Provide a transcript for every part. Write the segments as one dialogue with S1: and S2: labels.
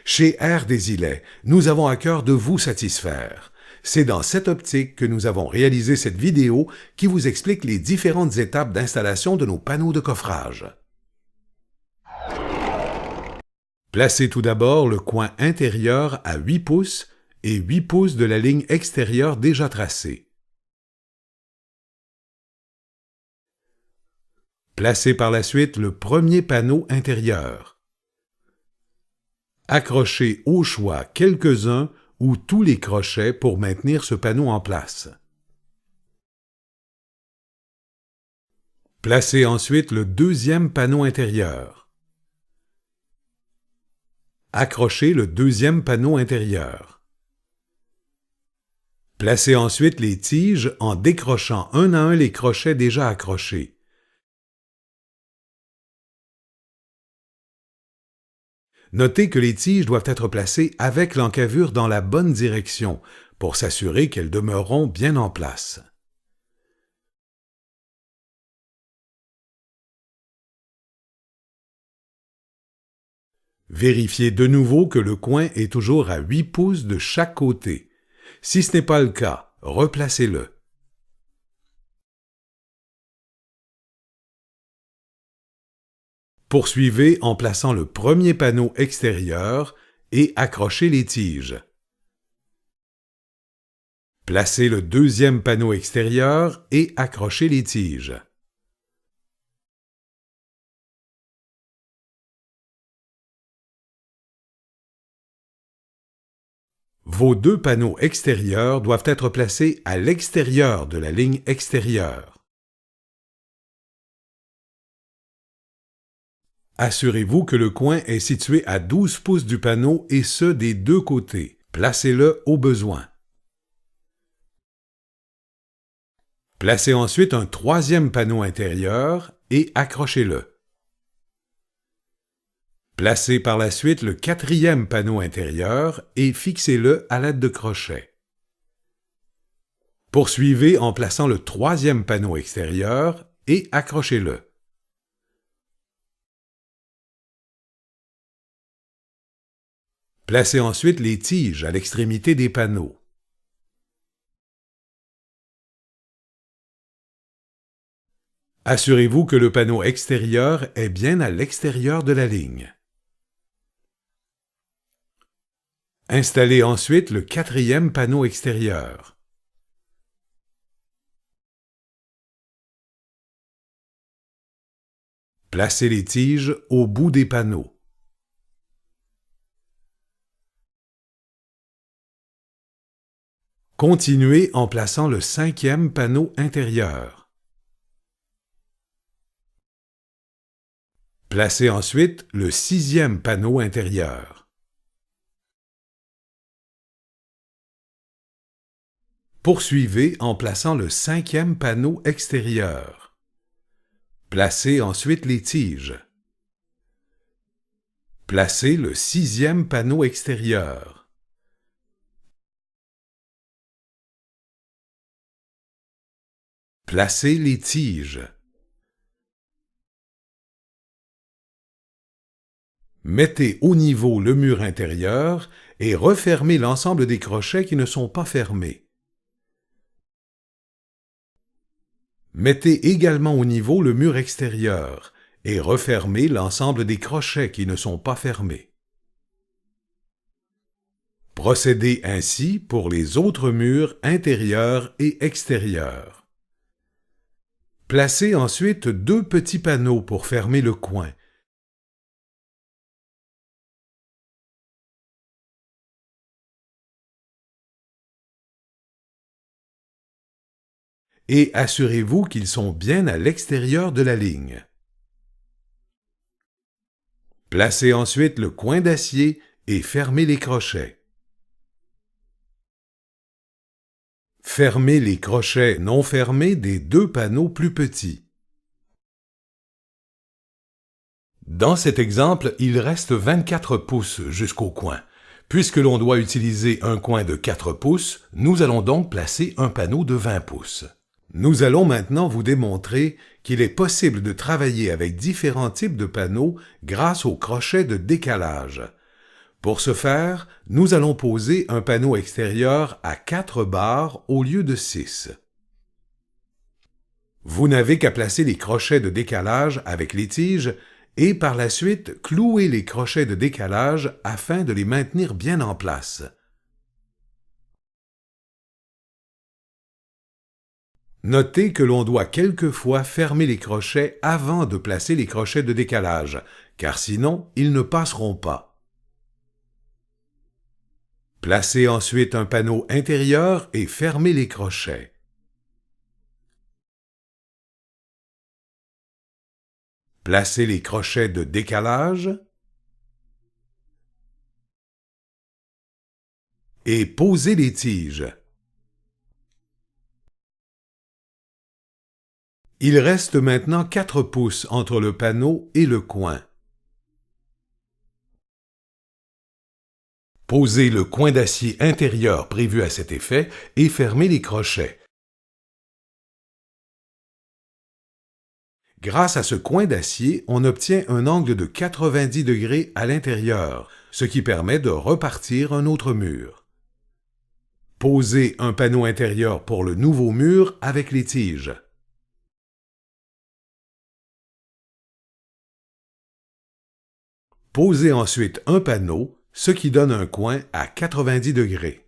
S1: Chez Air Désilet, nous avons à cœur de vous satisfaire. C'est dans cette optique que nous avons réalisé cette vidéo qui vous explique les différentes étapes d'installation de nos panneaux de coffrage. Placez tout d'abord le coin intérieur à 8 pouces et 8 pouces de la ligne extérieure déjà tracée. Placez par la suite le premier panneau intérieur. Accrochez au choix quelques-uns ou tous les crochets pour maintenir ce panneau en place. Placez ensuite le deuxième panneau intérieur. Accrochez le deuxième panneau intérieur. Placez ensuite les tiges en décrochant un à un les crochets déjà accrochés. Notez que les tiges doivent être placées avec l'encavure dans la bonne direction pour s'assurer qu'elles demeureront bien en place. Vérifiez de nouveau que le coin est toujours à 8 pouces de chaque côté. Si ce n'est pas le cas, replacez-le. Poursuivez en plaçant le premier panneau extérieur et accrochez les tiges. Placez le deuxième panneau extérieur et accrochez les tiges. Vos deux panneaux extérieurs doivent être placés à l'extérieur de la ligne extérieure. Assurez-vous que le coin est situé à 12 pouces du panneau et ce des deux côtés. Placez-le au besoin. Placez ensuite un troisième panneau intérieur et accrochez-le. Placez par la suite le quatrième panneau intérieur et fixez-le à l'aide de crochets. Poursuivez en plaçant le troisième panneau extérieur et accrochez-le. Placez ensuite les tiges à l'extrémité des panneaux. Assurez-vous que le panneau extérieur est bien à l'extérieur de la ligne. Installez ensuite le quatrième panneau extérieur. Placez les tiges au bout des panneaux. Continuez en plaçant le cinquième panneau intérieur. Placez ensuite le sixième panneau intérieur. Poursuivez en plaçant le cinquième panneau extérieur. Placez ensuite les tiges. Placez le sixième panneau extérieur. Placez les tiges. Mettez au niveau le mur intérieur et refermez l'ensemble des crochets qui ne sont pas fermés. Mettez également au niveau le mur extérieur et refermez l'ensemble des crochets qui ne sont pas fermés. Procédez ainsi pour les autres murs intérieurs et extérieurs. Placez ensuite deux petits panneaux pour fermer le coin. Et assurez-vous qu'ils sont bien à l'extérieur de la ligne. Placez ensuite le coin d'acier et fermez les crochets. Fermez les crochets non fermés des deux panneaux plus petits. Dans cet exemple, il reste 24 pouces jusqu'au coin. Puisque l'on doit utiliser un coin de 4 pouces, nous allons donc placer un panneau de 20 pouces. Nous allons maintenant vous démontrer qu'il est possible de travailler avec différents types de panneaux grâce aux crochets de décalage. Pour ce faire, nous allons poser un panneau extérieur à 4 barres au lieu de 6. Vous n'avez qu'à placer les crochets de décalage avec les tiges et par la suite clouer les crochets de décalage afin de les maintenir bien en place. Notez que l'on doit quelquefois fermer les crochets avant de placer les crochets de décalage, car sinon ils ne passeront pas. Placez ensuite un panneau intérieur et fermez les crochets. Placez les crochets de décalage et posez les tiges. Il reste maintenant 4 pouces entre le panneau et le coin. Posez le coin d'acier intérieur prévu à cet effet et fermez les crochets. Grâce à ce coin d'acier, on obtient un angle de 90 degrés à l'intérieur, ce qui permet de repartir un autre mur. Posez un panneau intérieur pour le nouveau mur avec les tiges. Posez ensuite un panneau, ce qui donne un coin à 90 degrés.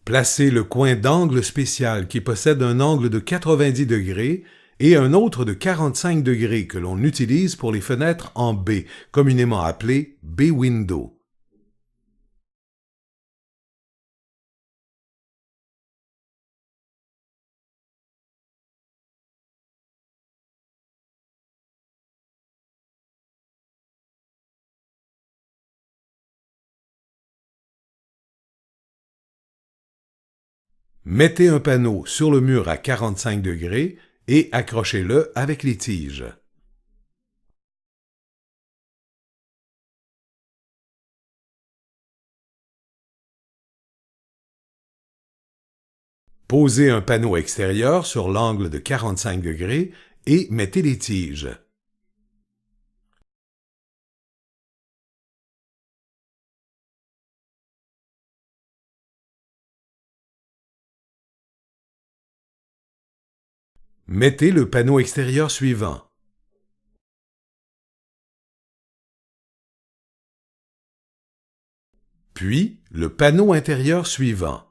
S1: Placez le coin d'angle spécial qui possède un angle de 90 degrés et un autre de 45 degrés que l'on utilise pour les fenêtres en B, communément appelées B-window. Mettez un panneau sur le mur à 45 degrés et accrochez-le avec les tiges. Posez un panneau extérieur sur l'angle de 45 degrés et mettez les tiges. Mettez le panneau extérieur suivant. Puis le panneau intérieur suivant.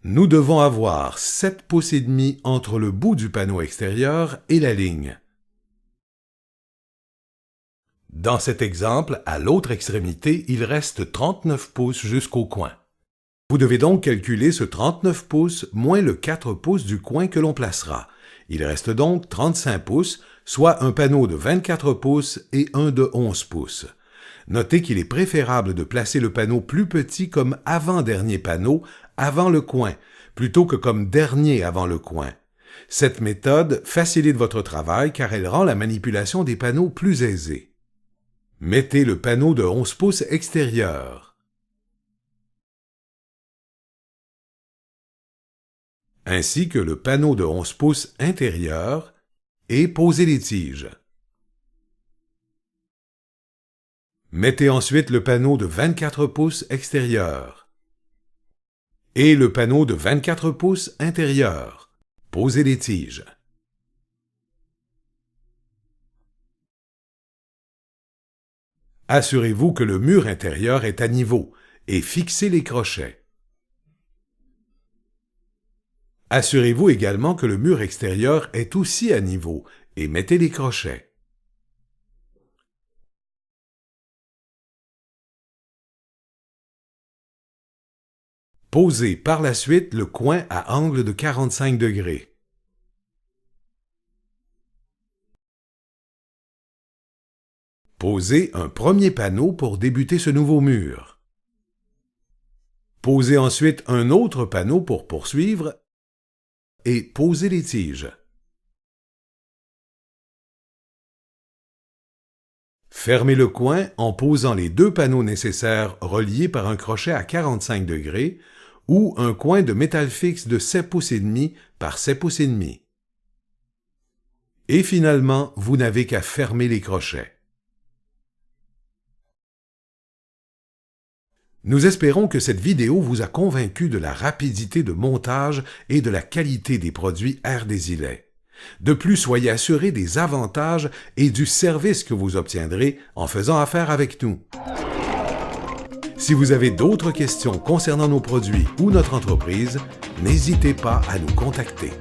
S1: Nous devons avoir 7 pouces et demi entre le bout du panneau extérieur et la ligne. Dans cet exemple, à l'autre extrémité, il reste 39 pouces jusqu'au coin. Vous devez donc calculer ce 39 pouces moins le 4 pouces du coin que l'on placera. Il reste donc 35 pouces, soit un panneau de 24 pouces et un de 11 pouces. Notez qu'il est préférable de placer le panneau plus petit comme avant-dernier panneau avant le coin, plutôt que comme dernier avant le coin. Cette méthode facilite votre travail car elle rend la manipulation des panneaux plus aisée. Mettez le panneau de 11 pouces extérieur. Ainsi que le panneau de 11 pouces intérieur et posez les tiges. Mettez ensuite le panneau de 24 pouces extérieur et le panneau de 24 pouces intérieur. Posez les tiges. Assurez-vous que le mur intérieur est à niveau et fixez les crochets. Assurez-vous également que le mur extérieur est aussi à niveau et mettez les crochets. Posez par la suite le coin à angle de 45 degrés. Posez un premier panneau pour débuter ce nouveau mur. Posez ensuite un autre panneau pour poursuivre et posez les tiges. Fermez le coin en posant les deux panneaux nécessaires reliés par un crochet à 45 degrés ou un coin de métal fixe de 7 pouces et demi par 7 pouces et demi. Et finalement, vous n'avez qu'à fermer les crochets. Nous espérons que cette vidéo vous a convaincu de la rapidité de montage et de la qualité des produits Air Désilet. De plus, soyez assurés des avantages et du service que vous obtiendrez en faisant affaire avec nous. Si vous avez d'autres questions concernant nos produits ou notre entreprise, n'hésitez pas à nous contacter.